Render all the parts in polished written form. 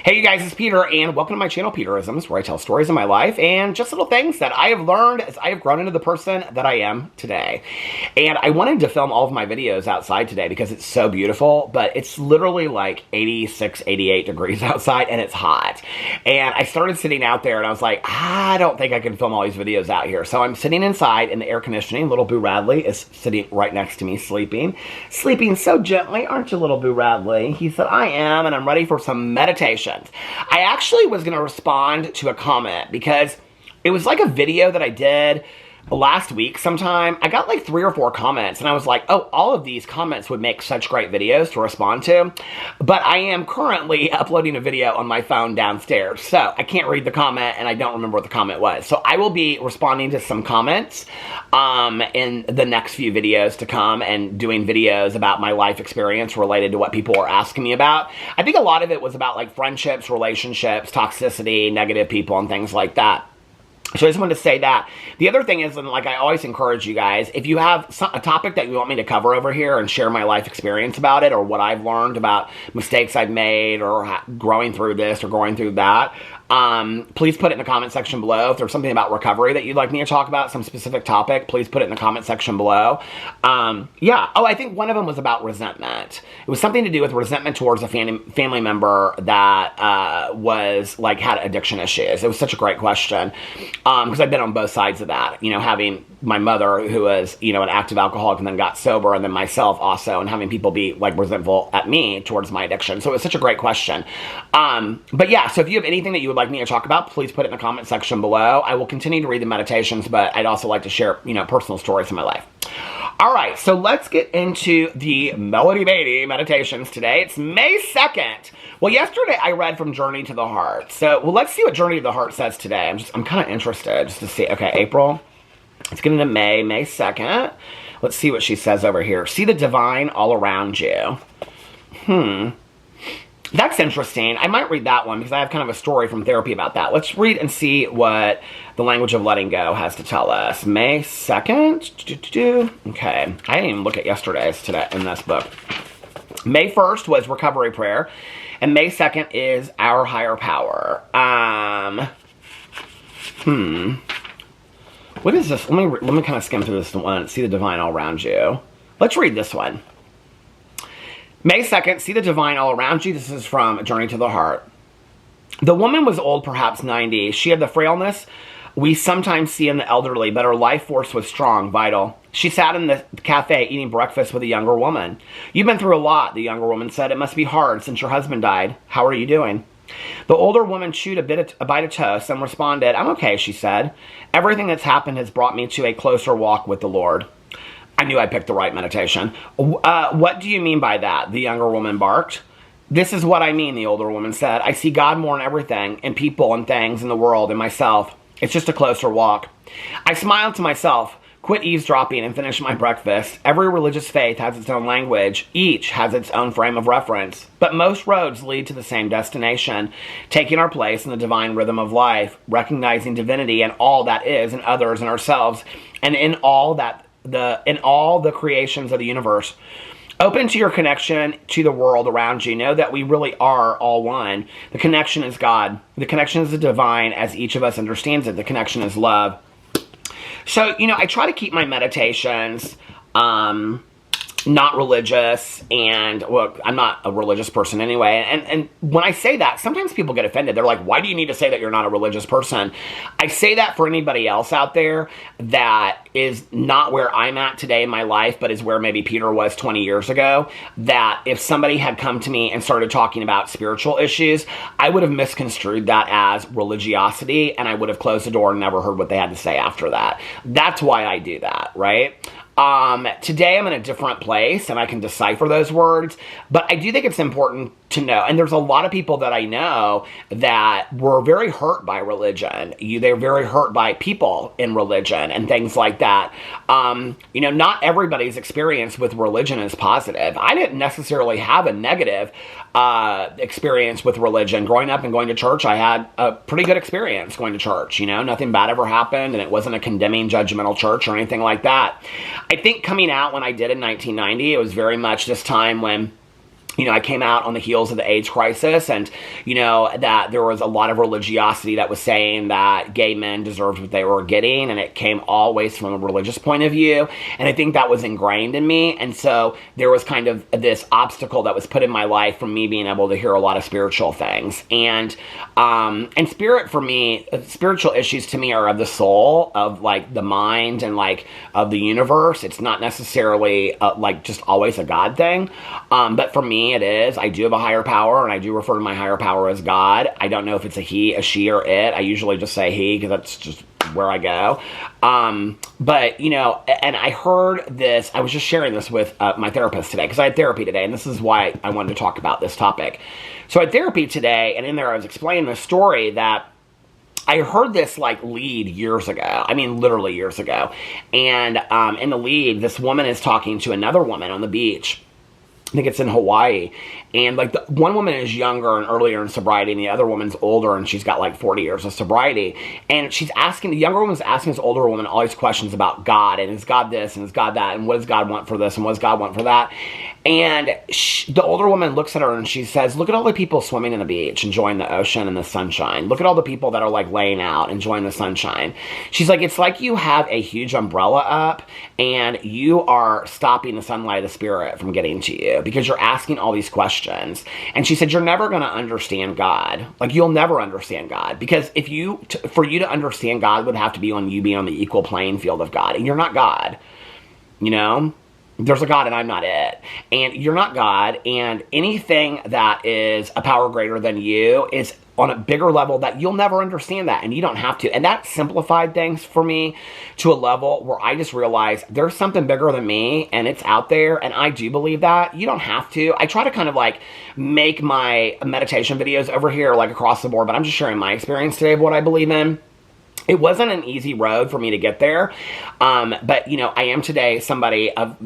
Hey you guys, it's Peter, and welcome to my channel, Peterisms, where I tell stories of my life and just little things that I have learned as I have grown into the person that I am today. And I wanted to film all of my videos outside today because it's so beautiful, but it's literally like 86, 88 degrees outside, and it's hot. And I started sitting out there, and I was like, I don't think I can film all these videos out here. So I'm sitting inside in the air conditioning. Little Boo Radley is sitting right next to me, sleeping so gently. Aren't you, little Boo Radley? He said, I am, and I'm ready for some meditation. I actually was going to respond to a comment because it was like a video that I did last week sometime. I got like 3 or 4 comments, and I was like, oh, all of these comments would make such great videos to respond to. But I am currently uploading a video on my phone downstairs, so I can't read the comment, and I don't remember what the comment was. So I will be responding to some comments in the next few videos to come, and doing videos about my life experience related to what people were asking me about. I think a lot of it was about like friendships, relationships, toxicity, negative people, and things like that. So I just wanted to say that. The other thing is, and like I always encourage you guys, if you have a topic that you want me to cover over here and share my life experience about it, or what I've learned about mistakes I've made, or growing through this or going through that, please put it in the comment section below. If there's something about recovery that you'd like me to talk about, some specific topic, please put it in the comment section below. Yeah. Oh, I think one of them was about resentment. It was something to do with resentment towards a family member that was like had addiction issues. It was such a great question because I've been on both sides of that. You know, having my mother who was, you know, an active alcoholic and then got sober, and then myself also, and having people be like resentful at me towards my addiction. So it was such a great question. But yeah, so if you have anything that you would like me to talk about, please put it in the comment section below. I will continue to read the meditations, but I'd also like to share, you know, personal stories from my life. All right, so let's get into the Melody Beatty meditations today. It's May 2nd. Well, yesterday I read from Journey to the Heart. So, well, let's see what Journey to the Heart says today. I'm kind of interested just to see. Okay, April. Let's get into May 2nd. Let's see what she says over here. See the divine all around you. That's interesting. I might read that one because I have kind of a story from therapy about that. Let's read and see what the language of letting go has to tell us. May 2nd. Okay. I didn't even look at yesterday's today in this book. May 1st was recovery prayer, and May 2nd is our higher power. What is this? Let me kind of skim through this one. See the divine all around you. Let's read this one. May 2nd, see the divine all around you. This is from Journey to the Heart. The woman was old, perhaps 90. She had the frailness we sometimes see in the elderly, but her life force was strong, vital. She sat in the cafe eating breakfast with a younger woman. You've been through a lot, the younger woman said. It must be hard since your husband died. How are you doing? The older woman chewed a bite of toast and responded, I'm okay, she said. Everything that's happened has brought me to a closer walk with the Lord. I knew I picked the right meditation. What do you mean by that? The younger woman barked. This is what I mean, the older woman said. I see God more in everything, in people and things, in the world, in myself. It's just a closer walk. I smiled to myself, quit eavesdropping, and finished my breakfast. Every religious faith has its own language. Each has its own frame of reference. But most roads lead to the same destination, taking our place in the divine rhythm of life, recognizing divinity in all that is, in others, and ourselves, and in all the creations of the universe. Open to your connection to the world around you. Know that we really are all one. The connection is God. The connection is the divine as each of us understands it. The connection is love. So, you know, I try to keep my meditations not religious, and, well, I'm not a religious person anyway, and when I say that, sometimes people get offended. They're like, why do you need to say that you're not a religious person? I say that for anybody else out there that is not where I'm at today in my life, but is where maybe Peter was 20 years ago, that if somebody had come to me and started talking about spiritual issues, I would have misconstrued that as religiosity, and I would have closed the door and never heard what they had to say after that. That's why I do that, right? Today I'm in a different place and I can decipher those words, but I do think it's important to know, and there's a lot of people that I know that were very hurt by religion. They're very hurt by people in religion and things like that. You know, not everybody's experience with religion is positive. I didn't necessarily have a negative experience with religion. Growing up and going to church, I had a pretty good experience going to church. You know, nothing bad ever happened, and it wasn't a condemning, judgmental church or anything like that. I think coming out when I did in 1990, it was very much this time when I came out on the heels of the AIDS crisis, and, that there was a lot of religiosity that was saying that gay men deserved what they were getting, and it came always from a religious point of view, and I think that was ingrained in me, and so there was kind of this obstacle that was put in my life from me being able to hear a lot of spiritual things, and spirit for me, spiritual issues to me are of the soul, of, like, the mind, and, like, of the universe. It's not necessarily, like, just always a God thing, but for me, it is. I do have a higher power, and I do refer to my higher power as God. I don't know if it's a he, a she, or it. I usually just say he, because that's just where I go. But, and I heard this, I was just sharing this with my therapist today, because I had therapy today, and this is why I wanted to talk about this topic. So I had therapy today, and in there I was explaining the story that I heard this, like, lead years ago. I mean, literally years ago. And in the lead, this woman is talking to another woman on the beach. I think it's in Hawaii, and, like, the one woman is younger and earlier in sobriety, and the other woman's older, and she's got, like, 40 years of sobriety, and the younger woman's asking this older woman all these questions about God, and is God this, and is God that, and what does God want for this, and what does God want for that, and the older woman looks at her, and she says, look at all the people swimming in the beach, enjoying the ocean and the sunshine. Look at all the people that are, like, laying out, enjoying the sunshine. She's like, it's like you have a huge umbrella up, and you are stopping the sunlight of the spirit from getting to you, because you're asking all these questions. And she said, you're never going to understand God. Like, you'll never understand God. Because for you to understand God would have to be you being on the equal playing field of God. And you're not God. There's a God and I'm not it. And you're not God. And anything that is a power greater than you is on a bigger level that you'll never understand that, and you don't have to. And that simplified things for me to a level where I just realized there's something bigger than me, and it's out there, and I do believe that. You don't have to. I try to kind of, like, make my meditation videos over here, like, across the board, but I'm just sharing my experience today of what I believe in. It wasn't an easy road for me to get there, but, I am today somebody of,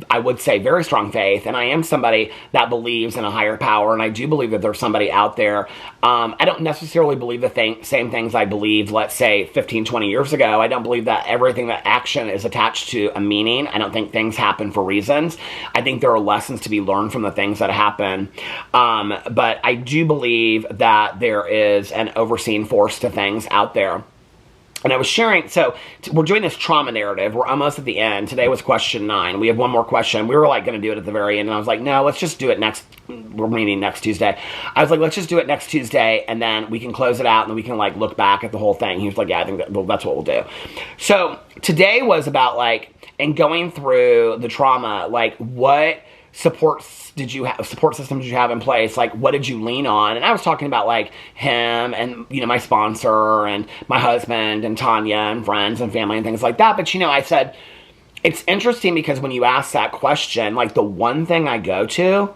I would say very strong faith, and I am somebody that believes in a higher power, and I do believe that there's somebody out there. I don't necessarily believe the same things I believed, let's say, 15, 20 years ago. I don't believe that everything, that action is attached to a meaning. I don't think things happen for reasons. I think there are lessons to be learned from the things that happen, but I do believe that there is an overseeing force to things out there. And I was sharing, so we're doing this trauma narrative. We're almost at the end. Today was question 9. We have one more question. We were, like, going to do it at the very end. And I was like, no, let's just do it we're meeting next Tuesday. I was like, let's just do it next Tuesday, and then we can close it out, and then we can, like, look back at the whole thing. He was like, yeah, I think that's what we'll do. So today was about, like, and going through the trauma, like, what support systems did you have in place? Like, what did you lean on? And I was talking about, like, him and, my sponsor and my husband and Tanya and friends and family and things like that. But, I said, it's interesting because when you ask that question, like, the one thing I go to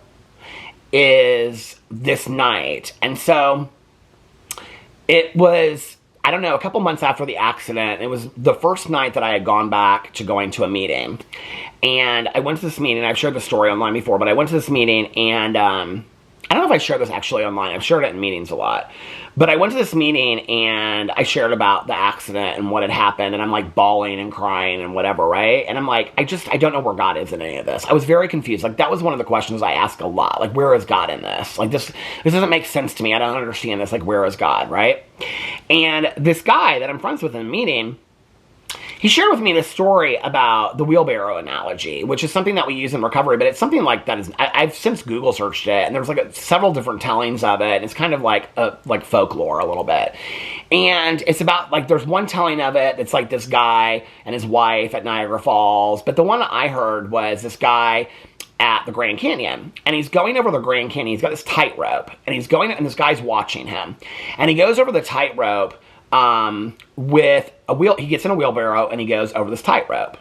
is this night. And so it was, I don't know, a couple months after the accident. It was the first night that I had gone back to going to a meeting. And I went to this meeting. I've shared the story online before, but I went to this meeting, and I don't know if I shared this actually online. I've shared it in meetings a lot. But I went to this meeting, and I shared about the accident and what had happened, and I'm, like, bawling and crying and whatever, right? And I'm like, I don't know where God is in any of this. I was very confused. Like, that was one of the questions I ask a lot. Like, where is God in this? Like, this doesn't make sense to me. I don't understand this. Like, where is God, right? And this guy that I'm friends with in a meeting, he shared with me this story about the wheelbarrow analogy, which is something that we use in recovery, but it's something like that I've since Google searched it, and there's, like, several different tellings of it. It's kind of like folklore a little bit. And it's about, like, there's one telling of it. It's like this guy and his wife at Niagara Falls. But the one that I heard was this guy at the Grand Canyon, and he's going over the Grand Canyon. He's got this tightrope, and and this guy's watching him, and he goes over the tightrope with a wheel. He gets in a wheelbarrow, and he goes over this tightrope,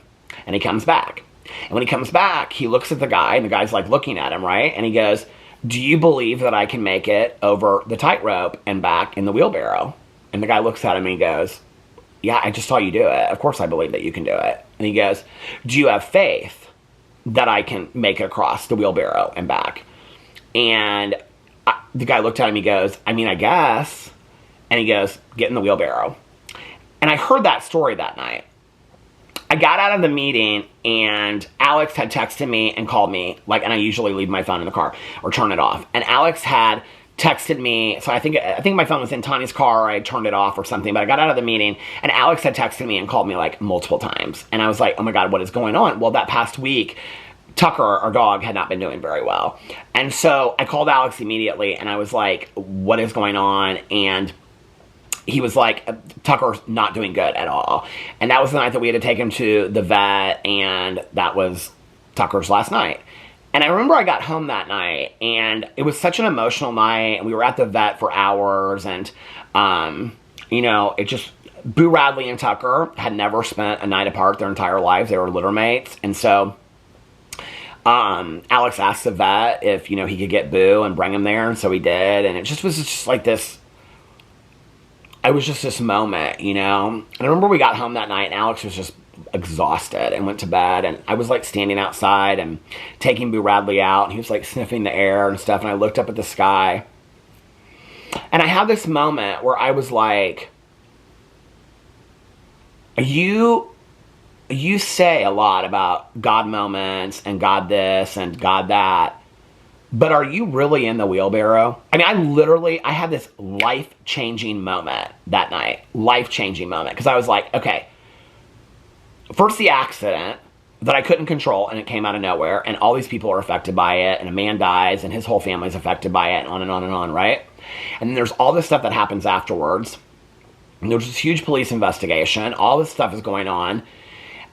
and he comes back. And when he comes back, he looks at the guy, and the guy's, like, looking at him, right? And he goes, do you believe that I can make it over the tightrope and back in the wheelbarrow? And the guy looks at him, and he goes, yeah, I just saw you do it. Of course I believe that you can do it. And he goes, do you have faith that I can make it across the wheelbarrow and back? And the guy looked at him, he goes, I mean, I guess. And he goes, get in the wheelbarrow. And I heard that story that night. I got out of the meeting and Alex had texted me and called me, and I usually leave my phone in the car or turn it off. And Alex had texted me, so I think my phone was in Tanya's car, or I turned it off or something, but I got out of the meeting and Alex had texted me and called me multiple times. And I was like, oh my God, what is going on? Well, that past week, Tucker, our dog, had not been doing very well. And so I called Alex immediately and I was like, what is going on? And he was like, Tucker's not doing good at all. And that was the night that we had to take him to the vet, and that was Tucker's last night. And I remember I got home that night, and it was such an emotional night, and we were at the vet for hours, and, it just, Boo Radley and Tucker had never spent a night apart their entire lives. They were litter mates, and so Alex asked the vet if, he could get Boo and bring him there, and so he did, and it just was just like this, it was just this moment, And I remember we got home that night, and Alex was just exhausted and went to bed, and I was standing outside and taking Boo Radley out, and he was sniffing the air and stuff, and I looked up at the sky, and I had this moment where I was like, you say a lot about God moments and God this and God that, but are you really in the wheelbarrow? I mean, I had this life-changing moment that night. Life-changing moment. Because I was like, okay, first the accident that I couldn't control, and it came out of nowhere, and all these people are affected by it, and a man dies, and his whole family's affected by it, and on and on and on, right? And then there's all this stuff that happens afterwards. And there's this huge police investigation. All this stuff is going on.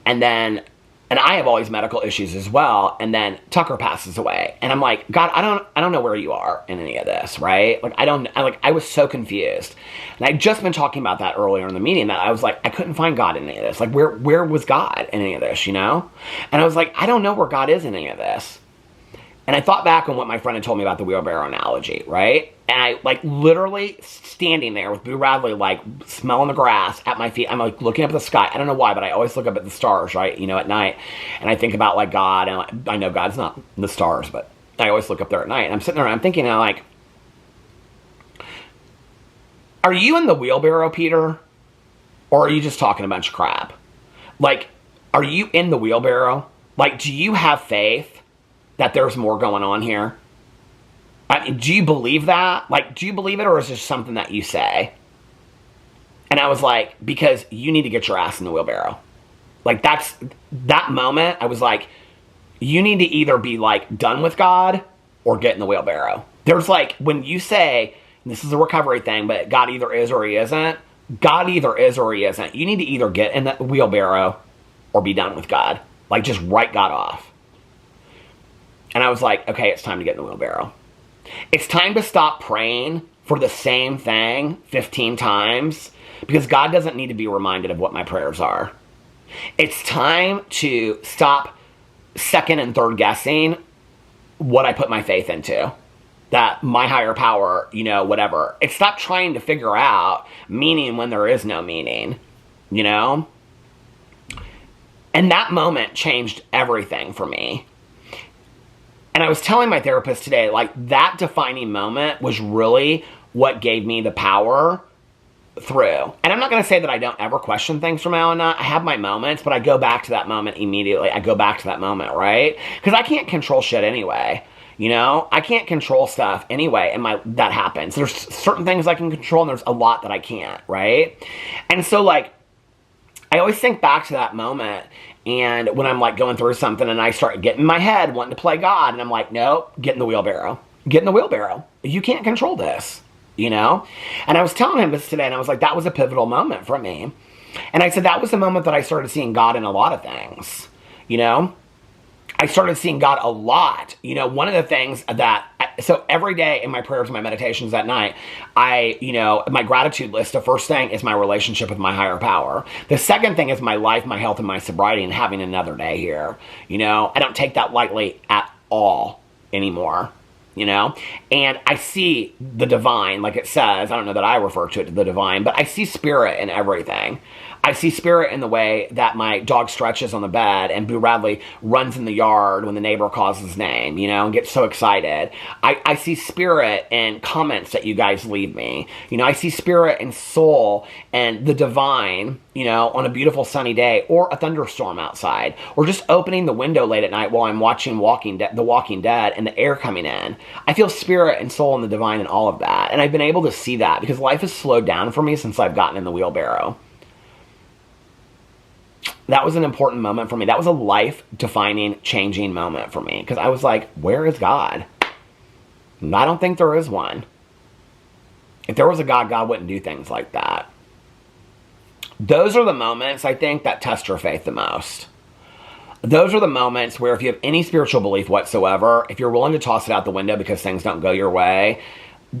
And I have all these medical issues as well. And then Tucker passes away. And I'm like, God, I don't know where you are in any of this, right? I was so confused. And I'd just been talking about that earlier in the meeting, that I was like, I couldn't find God in any of this. Where was God in any of this, And I was like, I don't know where God is in any of this. And I thought back on what my friend had told me about the wheelbarrow analogy, right? And I, literally standing there with Boo Radley, smelling the grass at my feet. I'm, looking up at the sky. I don't know why, but I always look up at the stars, right? At night. And I think about, God. And I know God's not in the stars, but I always look up there at night. And I'm sitting there and I'm thinking, are you in the wheelbarrow, Peter? Or are you just talking a bunch of crap? Are you in the wheelbarrow? Do you have faith that there's more going on here? Do you believe that? Do you believe it, or is it just something that you say? And I was like, because you need to get your ass in the wheelbarrow. That moment, I was like, you need to either be done with God or get in the wheelbarrow. There's when you say, and this is a recovery thing, but God either is or he isn't. God either is or he isn't. You need to either get in the wheelbarrow or be done with God. Just write God off. And I was like, okay, it's time to get in the wheelbarrow. It's time to stop praying for the same thing 15 times, because God doesn't need to be reminded of what my prayers are. It's time to stop second and third guessing what I put my faith into. That my higher power, whatever. It's stop trying to figure out meaning when there is no meaning, And that moment changed everything for me. And I was telling my therapist today, that defining moment was really what gave me the power through. And I'm not going to say that I don't ever question things from now on. I have my moments, but I go back to that moment immediately. I go back to that moment, right? Because I can't control shit anyway. I can't control stuff anyway, and that happens. There's certain things I can control, and there's a lot that I can't, right? And so, I always think back to that moment. And when I'm going through something and I start getting in my head wanting to play God, and I'm like, nope, get in the wheelbarrow. Get in the wheelbarrow. You can't control this, And I was telling him this today, and I was like, that was a pivotal moment for me. And I said, that was the moment that I started seeing God in a lot of things, I started seeing God a lot. One of the things so every day in my prayers and my meditations at night, my gratitude list, the first thing is my relationship with my higher power. The second thing is my life, my health, and my sobriety, and having another day here. I don't take that lightly at all anymore. you know? And I see the divine, like it says. I don't know that I refer to it to the divine, but I see spirit in everything. I see spirit in the way that my dog stretches on the bed and Boo Radley runs in the yard when the neighbor calls his name, you know, and gets so excited. I see spirit in comments that you guys leave me. You know, I see spirit and soul and the divine, you know, on a beautiful sunny day or a thunderstorm outside, or just opening the window late at night while I'm watching The Walking Dead and the air coming in. I feel spirit and soul and the divine and all of that. And I've been able to see that because life has slowed down for me since I've gotten in the wheelbarrow. That was an important moment for me. That was a life-defining, changing moment for me. Because I was like, where is God? And I don't think there is one. If there was a God, God wouldn't do things like that. Those are the moments, I think, that test your faith the most. Those are the moments where if you have any spiritual belief whatsoever, if you're willing to toss it out the window because things don't go your way,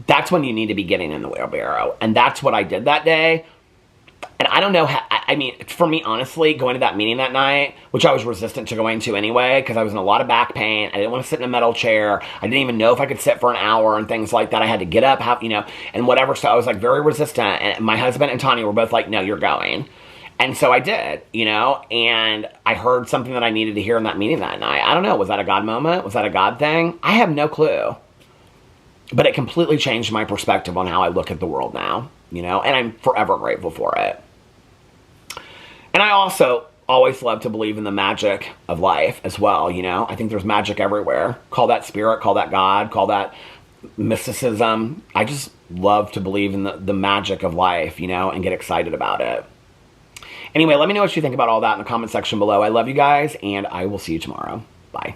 that's when you need to be getting in the wheelbarrow. And that's what I did that day. And I don't know how, I mean, for me, honestly, going to that meeting that night, which I was resistant to going to anyway, because I was in a lot of back pain. I didn't want to sit in a metal chair. I didn't even know if I could sit for an hour and things like that. I had to get up, you know, and whatever. So I was like very resistant. And my husband and Tanya were both like, no, you're going. And so I did, you know, and I heard something that I needed to hear in that meeting that night. I don't know. Was that a God moment? Was that a God thing? I have no clue. But it completely changed my perspective on how I look at the world now, you know, and I'm forever grateful for it. And I also always love to believe in the magic of life as well, you know. I think there's magic everywhere. Call that spirit, call that God, call that mysticism. I just love to believe in the magic of life, you know, and get excited about it. Anyway, let me know what you think about all that in the comment section below. I love you guys, and I will see you tomorrow. Bye.